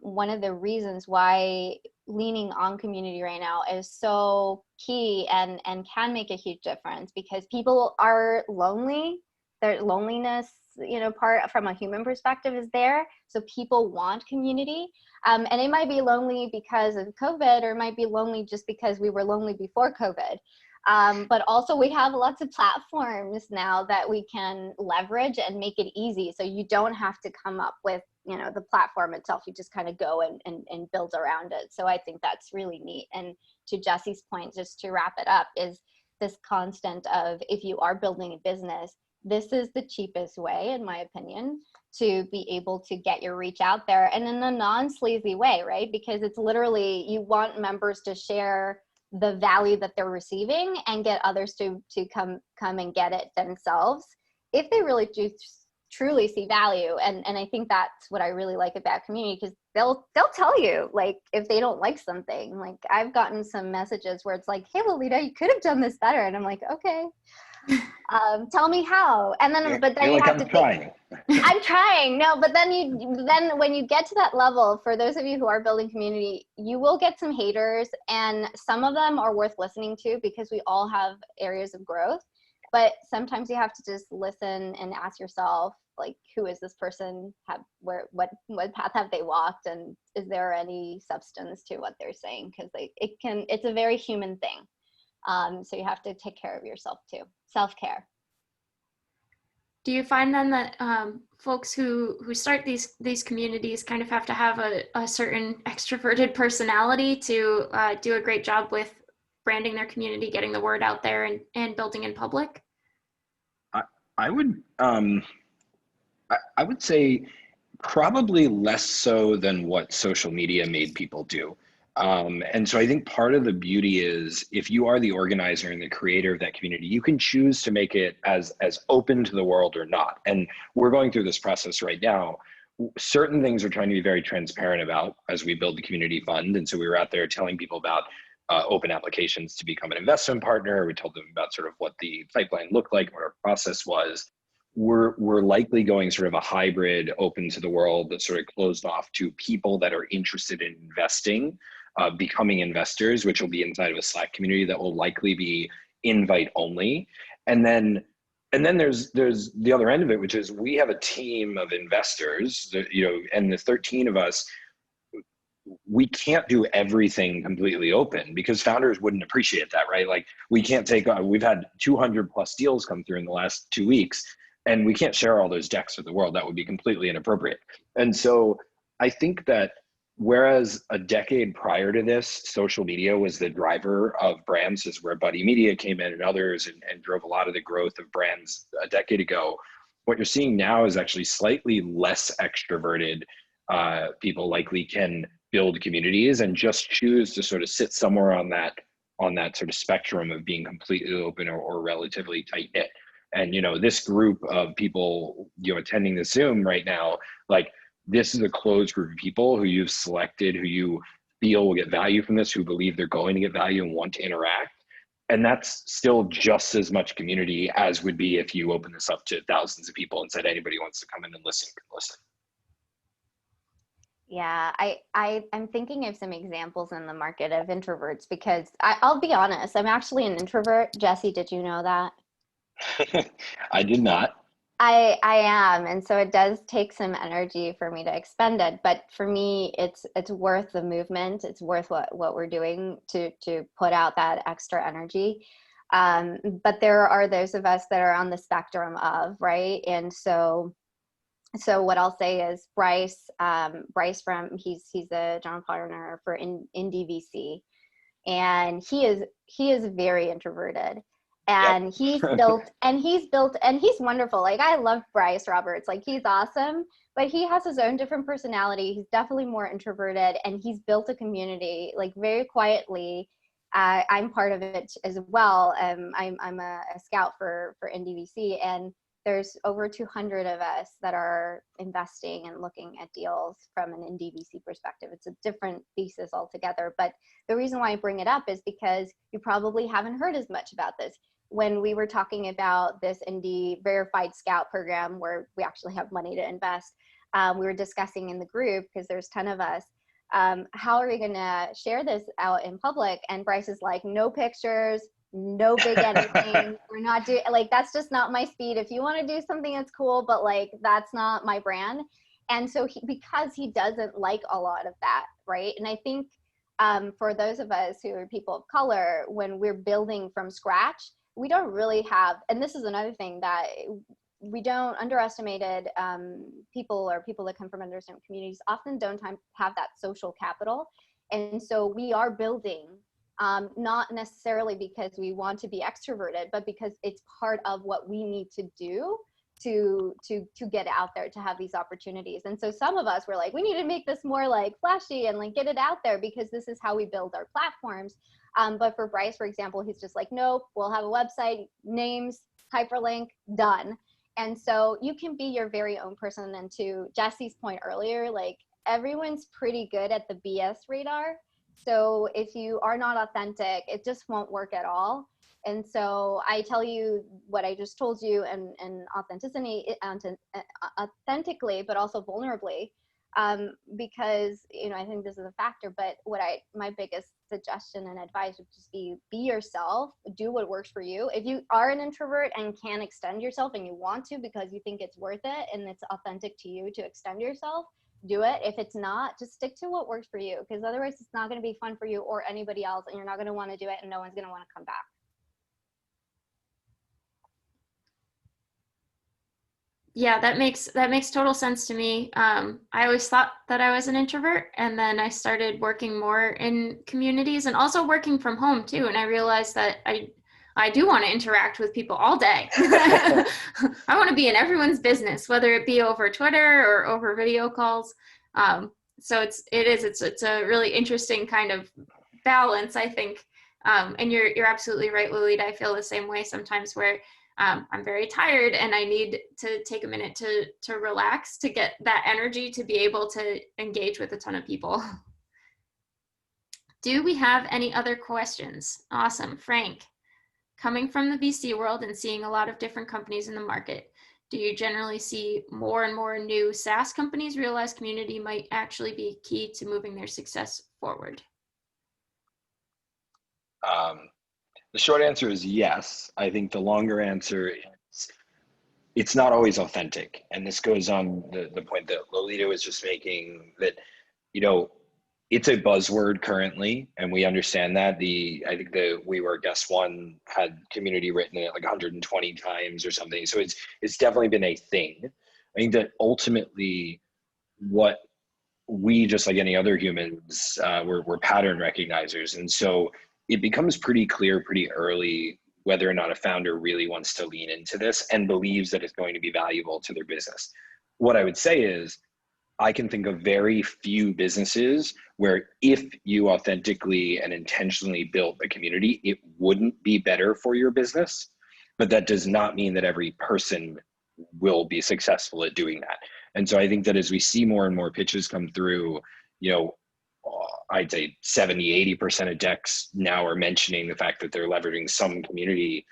one of the reasons why leaning on community right now is so key and can make a huge difference, because people are lonely. Their loneliness, you know, part from a human perspective is there. So people want community. And it might be lonely because of COVID, or it might be lonely just because we were lonely before COVID. But also we have lots of platforms now that we can leverage and make it easy. So you don't have to come up with, you know, the platform itself. You just kind of go and build around it. So I think that's really neat. And to Jessie's point, just to wrap it up, is this constant of, if you are building a business, this is the cheapest way, in my opinion, to be able to get your reach out there, and in a non-sleazy way, right? Because it's literally, you want members to share the value that they're receiving and get others to come and get it themselves if they really do truly see value. And I think that's what I really like about community, because they'll tell you, like, if they don't like something. Like, I've gotten some messages where it's like, hey Lolita, you could have done this better, and I'm like, okay, tell me how. And then but then you have to trying. I'm trying. No, but then when you get to that level, for those of you who are building community, you will get some haters, and some of them are worth listening to, because we all have areas of growth. But sometimes you have to just listen and ask yourself, like, who is this person? What path have they walked? And is there any substance to what they're saying? Because it's a very human thing. So you have to take care of yourself too. Self-care. Do you find then that folks who start these communities kind of have to have a certain extroverted personality to do a great job with branding their community, getting the word out there, and building in public? I would say probably less so than what social media made people do. And so I think part of the beauty is, if you are the organizer and the creator of that community, you can choose to make it as open to the world or not. And we're going through this process right now. Certain things we're trying to be very transparent about as we build the community fund. And so we were out there telling people about open applications to become an investment partner. We told them about sort of what the pipeline looked like, what our process was. We're likely going sort of a hybrid, open to the world, that's sort of closed off to people that are interested in investing, becoming investors, which will be inside of a Slack community that will likely be invite only. And then there's the other end of it, which is we have a team of investors, and the 13 of us, we can't do everything completely open because founders wouldn't appreciate that, right? Like we can't take, we've had 200 plus deals come through in the last 2 weeks, and we can't share all those decks with the world. That would be completely inappropriate. And so I think that whereas a decade prior to this, social media was the driver of brands, is where Buddy Media came in and others and drove a lot of the growth of brands a decade ago. What you're seeing now is actually slightly less extroverted people likely can build communities and just choose to sort of sit somewhere on that sort of spectrum of being completely open or relatively tight knit. And, you know, this group of people, you know, attending the Zoom right now, like this is a closed group of people who you've selected, who you feel will get value from this, who believe they're going to get value and want to interact. And that's still just as much community as would be if you open this up to thousands of people and said anybody who wants to come in and listen can listen. Yeah, I'm thinking of some examples in the market of introverts because I'll be honest, I'm actually an introvert. Jessie, did you know that? I did not. I am, and so it does take some energy for me to expend it. But for me, it's worth the movement. It's worth what we're doing to put out that extra energy. But there are those of us that are on the spectrum of, right, and so what I'll say is Bryce from he's a general partner for Indie.vc, and he is very introverted. And Yep. he's built and he's wonderful. Like I love Bryce Roberts. Like he's awesome, but he has his own different personality. He's definitely more introverted, and he's built a community like very quietly. I'm part of it as well. I'm a scout for Indie.vc, and there's over 200 of us that are investing and looking at deals from an Indie.vc perspective. It's a different thesis altogether. But the reason why I bring it up is because you probably haven't heard as much about this. When we were talking about this Indie Verified Scout program, where we actually have money to invest, we were discussing in the group, because there's 10 of us, how are we going to share this out in public? And Bryce is like, no pictures, no big anything. We're not doing, like, that's just not my speed. If you want to do something that's cool, but like that's not my brand. And so because he doesn't like a lot of that, right? And I think for those of us who are people of color, when we're building from scratch, we don't really have, and this is another thing that we don't, underestimated people or people that come from underserved communities often don't have that social capital. And so we are building, not necessarily because we want to be extroverted, but because it's part of what we need to do to get out there, to have these opportunities. And so some of us were like, we need to make this more like flashy and like get it out there, because this is how we build our platforms. But for Bryce, for example, he's just like, nope, we'll have a website, names, hyperlink, done. And so you can be your very own person. And to Jessie's point earlier, like everyone's pretty good at the BS radar. So if you are not authentic, it just won't work at all. And so I tell you what I just told you, and authentically, but also vulnerably, because, you know, I think this is a factor. But my biggest suggestion and advice would just be yourself, do what works for you. If you are an introvert and can extend yourself and you want to because you think it's worth it and it's authentic to you to extend yourself, do it. If it's not, just stick to what works for you, because otherwise it's not going to be fun for you or anybody else, and you're not going to want to do it, and no one's going to want to come back. Yeah, that makes total sense to me. I always thought that I was an introvert, and then I started working more in communities and also working from home too. And I realized that I do want to interact with people all day. I want to be in everyone's business, whether it be over Twitter or over video calls. So it's a really interesting kind of balance, I think. And you're absolutely right, Lolita. I feel the same way sometimes, where I'm very tired and I need to take a minute to relax, to get that energy to be able to engage with a ton of people. Do we have any other questions? Awesome. Frank, coming from the VC world and seeing a lot of different companies in the market, do you generally see more and more new SaaS companies realize community might actually be key to moving their success forward? The short answer is yes. I think the longer answer is it's not always authentic. And this goes on the point that Lolita was just making, that, you know, it's a buzzword currently, and we understand that. I think the We Were Guest One had community written in it like 120 times or something. So it's definitely been a thing. I think that ultimately what we, just like any other humans, we're pattern recognizers. And so it becomes pretty clear pretty early whether or not a founder really wants to lean into this and believes that it's going to be valuable to their business. What I would say is, I can think of very few businesses where if you authentically and intentionally built a community, it wouldn't be better for your business. But that does not mean that every person will be successful at doing that. And so I think that as we see more and more pitches come through, you know, I'd say 70, 80% of decks now are mentioning the fact that they're leveraging some community.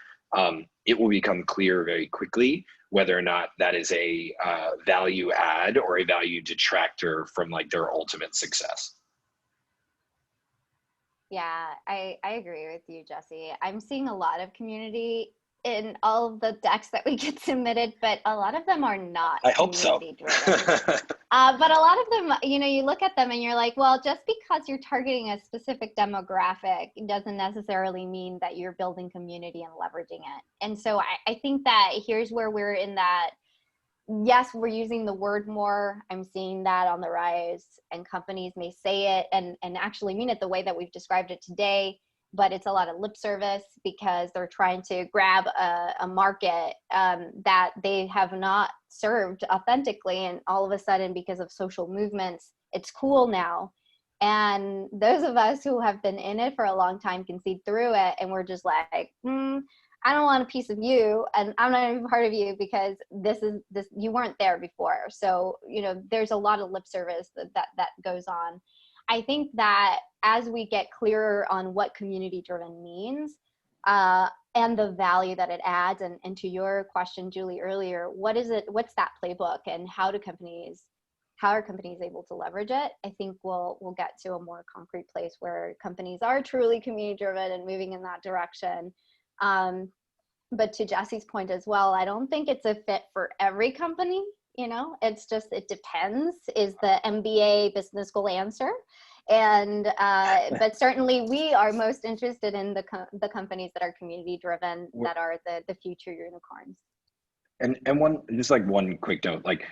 It will become clear very quickly whether or not that is a value add or a value detractor from like their ultimate success. Yeah, I agree with you, Jessie. I'm seeing a lot of community in all of the decks that we get submitted, but a lot of them are not I hope so. community driven. But a lot of them, you know, you look at them and you're like, well, just because you're targeting a specific demographic doesn't necessarily mean that you're building community and leveraging it. And so I think that here's where we're in that, yes, we're using the word more. I'm seeing that on the rise, and companies may say it and actually mean it the way that we've described it today, but it's a lot of lip service because they're trying to grab a market that they have not served authentically. And all of a sudden, because of social movements, it's cool now. And those of us who have been in it for a long time can see through it. And we're just like, I don't want a piece of you, and I'm not even part of you because this you weren't there before. So, you know, there's a lot of lip service that goes on. I think that as we get clearer on what community driven means and the value that it adds, and to your question, Julie, earlier, what's that playbook, and how are companies able to leverage it? I think we'll get to a more concrete place where companies are truly community driven and moving in that direction. But to Jessie's point as well, I don't think it's a fit for every company. You know, it's just, it depends is the MBA business school answer. And, but certainly we are most interested in the companies that are community driven, that are the future unicorns. And one quick note, like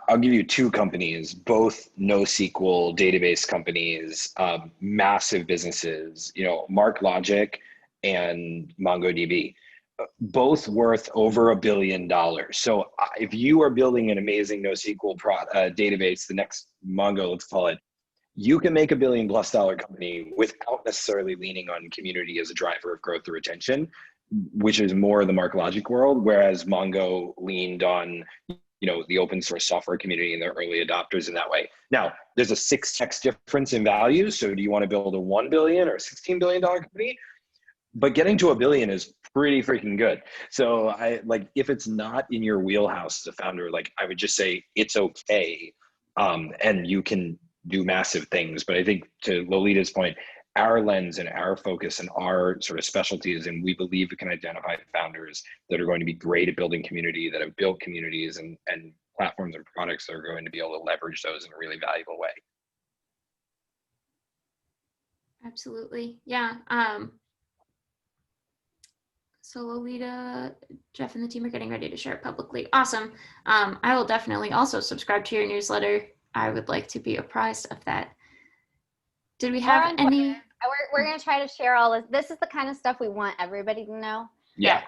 I'll give you two companies, both NoSQL database companies, massive businesses, you know, MarkLogic and MongoDB, both worth over $1 billion. So if you are building an amazing NoSQL database, the next Mongo, let's call it, you can make $1 billion+ company without necessarily leaning on community as a driver of growth or retention, which is more the MarkLogic world, whereas Mongo leaned on, you know, the open source software community and the early adopters in that way. Now, there's a 6x difference in value. So do you want to build a $1 billion or $16 billion company? But getting to $1 billion is pretty freaking good. So if it's not in your wheelhouse as a founder, like I would just say it's okay. And you can do massive things. But I think to Lolita's point, our lens and our focus and our sort of specialties, and we believe we can identify founders that are going to be great at building community, that have built communities and platforms and products that are going to be able to leverage those in a really valuable way. Absolutely. Yeah. So Lolita, Jeff, and the team are getting ready to share it publicly. Awesome. I will definitely also subscribe to your newsletter. I would like to be apprised of that. Did we have any? We're going to try to share all this. This is the kind of stuff we want everybody to know. Yeah.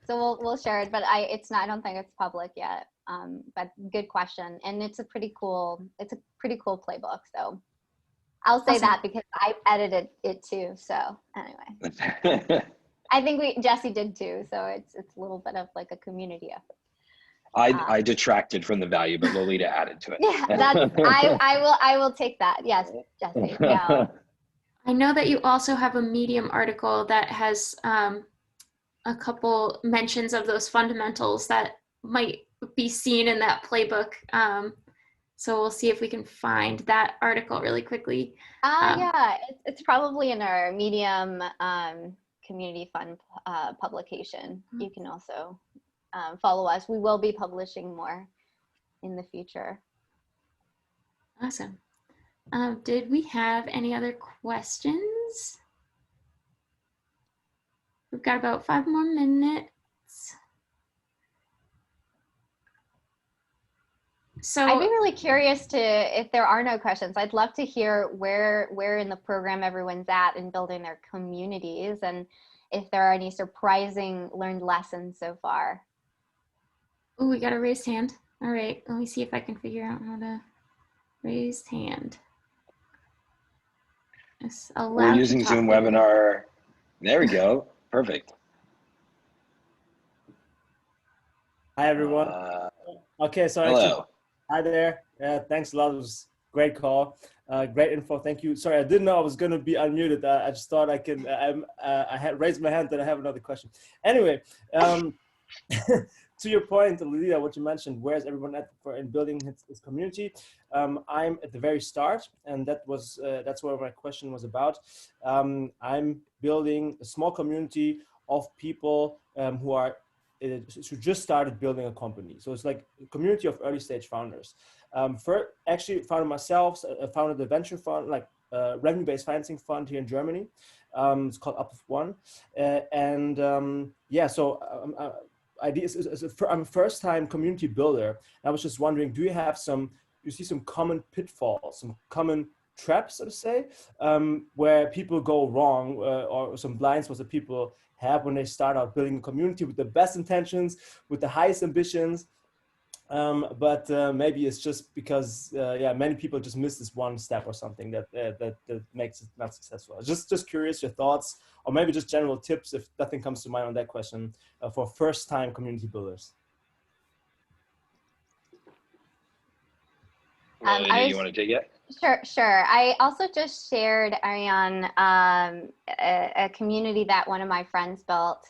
So we'll share it, but I don't think it's public yet. But good question. And it's a pretty cool playbook. So I'll say that because I edited it too. So anyway, I think Jessie did too. So it's a little bit of like a community effort. I detracted from the value, but Lolita added to it. Yeah, I will take that. Yes, Jessie. Yeah. I know that you also have a Medium article that has a couple mentions of those fundamentals that might be seen in that playbook. So we'll see if we can find that article really quickly. Yeah, it's probably in our Medium community fund publication. You can also follow us. We will be publishing more in the future. Awesome. Did we have any other questions? We've got about 5 more minutes. So I'd be really curious if there are no questions, I'd love to hear where in the program everyone's at in building their communities, and if there are any surprising learned lessons so far. Oh, we got a raised hand. All right, let me see if I can figure out how to raise hand. We're using Zoom webinar. There we go. Perfect. Hi, everyone. Okay, so hello. Hi there. Thanks a lot. It was a great call. Great info. Thank you. Sorry, I didn't know I was going to be unmuted. I just thought I can. I had raised my hand, and I have another question. Anyway, to your point, Lolita, what you mentioned, where's everyone at in building his community? I'm at the very start, and that's what my question was about. I'm building a small community of people who just started building a company. So it's like a community of early stage founders. Actually founded myself, founded a venture fund, like revenue-based financing fund here in Germany. It's called outperform. I'm a first-time community builder. I was just wondering, do you see some common pitfalls, some common traps, so to say, where people go wrong, or some blind spots that people have when they start out building a community with the best intentions, with the highest ambitions, but maybe it's just because many people just miss this one step or something that makes it not successful. Just curious your thoughts, or maybe just general tips if nothing comes to mind on that question, for first-time community builders. You want to take it? Sure. I also just shared, Ariane, a community that one of my friends built,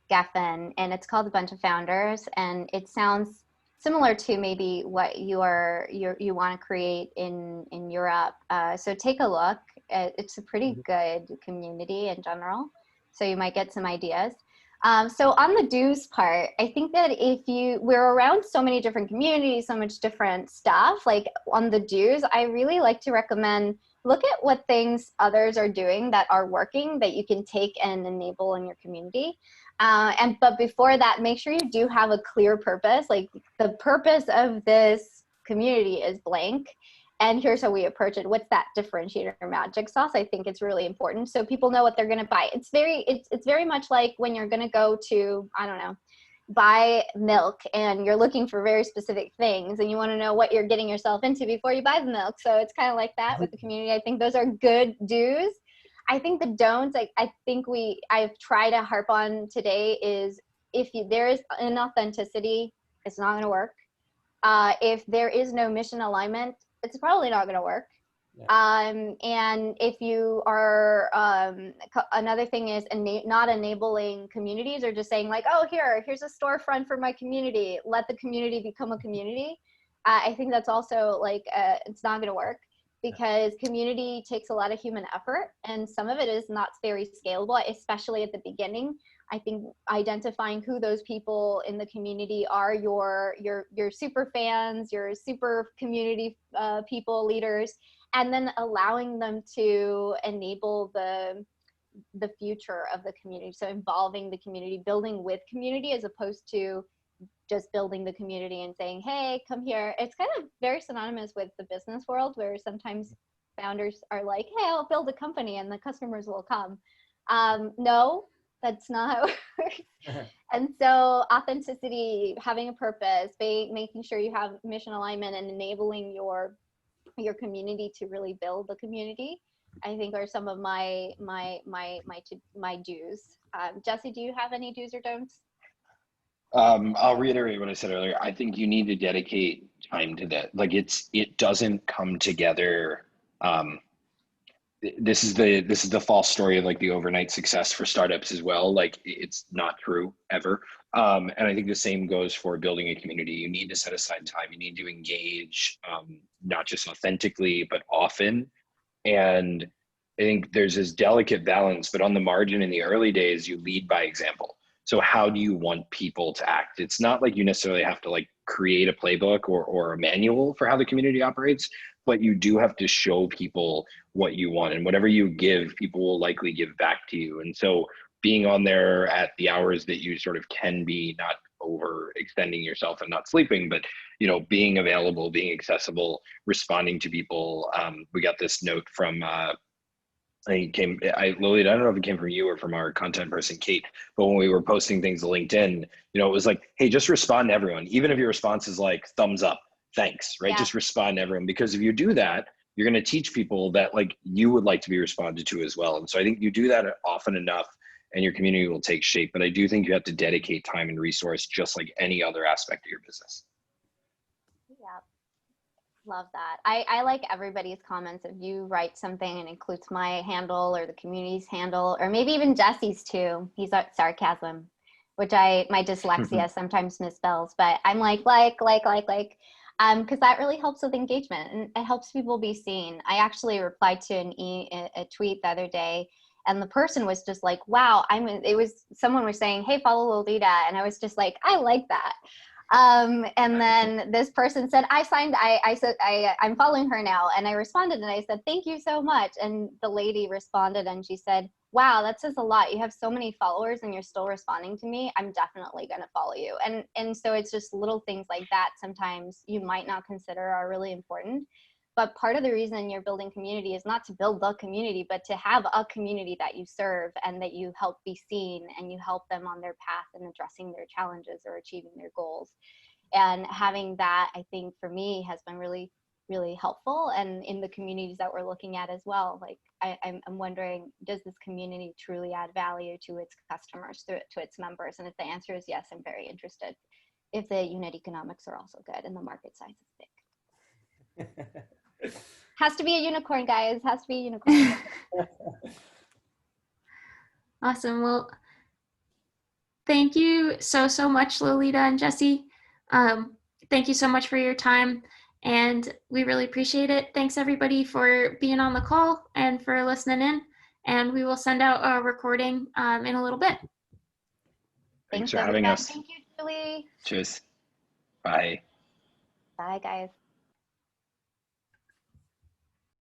Geffen, and it's called A Bunch of Founders, and it sounds similar to maybe what you want to create in Europe. So take a look. It's a pretty good community in general, so you might get some ideas. So on the do's part, I think that we're around so many different communities, so much different stuff, like on the do's, I really like to recommend, look at what things others are doing that are working that you can take and enable in your community. But before that, make sure you do have a clear purpose. Like the purpose of this community is blank, and here's how we approach it. What's that differentiator magic sauce? I think it's really important so people know what they're going to buy. It's very much like when you're going to go to, I don't know, buy milk and you're looking for very specific things and you want to know what you're getting yourself into before you buy the milk. So it's kind of like that with the community. I think those are good do's. I think the don'ts, I've tried to harp on today is there is inauthenticity, it's not going to work. If there is no mission alignment, it's probably not going to work. Yeah. And if you are, another thing is not enabling communities, or just saying like, oh, here's a storefront for my community. Let the community become a community. I think that's also like, it's not going to work, because community takes a lot of human effort, and some of it is not very scalable, especially at the beginning. I think identifying who those people in the community are, your super fans, your super community people, leaders, and then allowing them to enable the future of the community. So involving the community, building with community, as opposed to just building the community and saying, hey, come here. It's kind of very synonymous with the business world, where sometimes founders are like, hey, I'll build a company and the customers will come. No, that's not how it works. And so authenticity, having a purpose, making sure you have mission alignment, and enabling your community to really build the community, I think are some of my do's. Jessie, do you have any do's or don'ts? I'll reiterate what I said earlier. I think you need to dedicate time to that. Like it doesn't come together. This is the false story of like the overnight success for startups as well. Like it's not true ever. And I think the same goes for building a community. You need to set aside time. You need to engage, not just authentically, but often. And I think there's this delicate balance, but on the margin in the early days, you lead by example. So how do you want people to act? It's not like you necessarily have to like create a playbook or a manual for how the community operates, but you do have to show people what you want, and whatever you give, people will likely give back to you. And so being on there at the hours that you sort of can be, not overextending yourself and not sleeping, but being available, being accessible, responding to people. We got this note from Lolita, I don't know if it came from you or from our content person, Kate, but when we were posting things to LinkedIn, it was like, hey, just respond to everyone. Even if your response is like thumbs up, thanks, right? Yeah. Just respond to everyone, because if you do that, you're going to teach people that like you would like to be responded to as well. And so I think you do that often enough and your community will take shape. But I do think you have to dedicate time and resource just like any other aspect of your business. Yeah. Love that. I like everybody's comments. If you write something and includes my handle or the community's handle, or maybe even Jessie's too. He's sarcasm, which my dyslexia sometimes misspells, but I'm like, because that really helps with engagement and it helps people be seen. I actually replied to a tweet the other day, and the person was just like, wow, someone was saying, hey, follow Lolita. And I was just like, I like that. And then this person said, I said, I'm following her now. And I responded and I said, thank you so much. And the lady responded and she said, wow, that says a lot. You have so many followers and you're still responding to me. I'm definitely going to follow you. And so it's just little things like that sometimes you might not consider are really important. But part of the reason you're building community is not to build the community, but to have a community that you serve and that you help be seen and you help them on their path in addressing their challenges or achieving their goals. And having that, I think for me, has been really, really helpful. And in the communities that we're looking at as well, like I'm wondering, does this community truly add value to its customers, to its members? And if the answer is yes, I'm very interested. If the unit economics are also good and the market size is big. Has to be a unicorn, guys. Has to be a unicorn. Awesome. Well, thank you so much, Lolita and Jessie. Thank you so much for your time, and we really appreciate it. Thanks everybody for being on the call and for listening in, and we will send out a recording in a little bit. Thanks for having us. Thank you, Julie. Cheers. Bye. Bye, guys.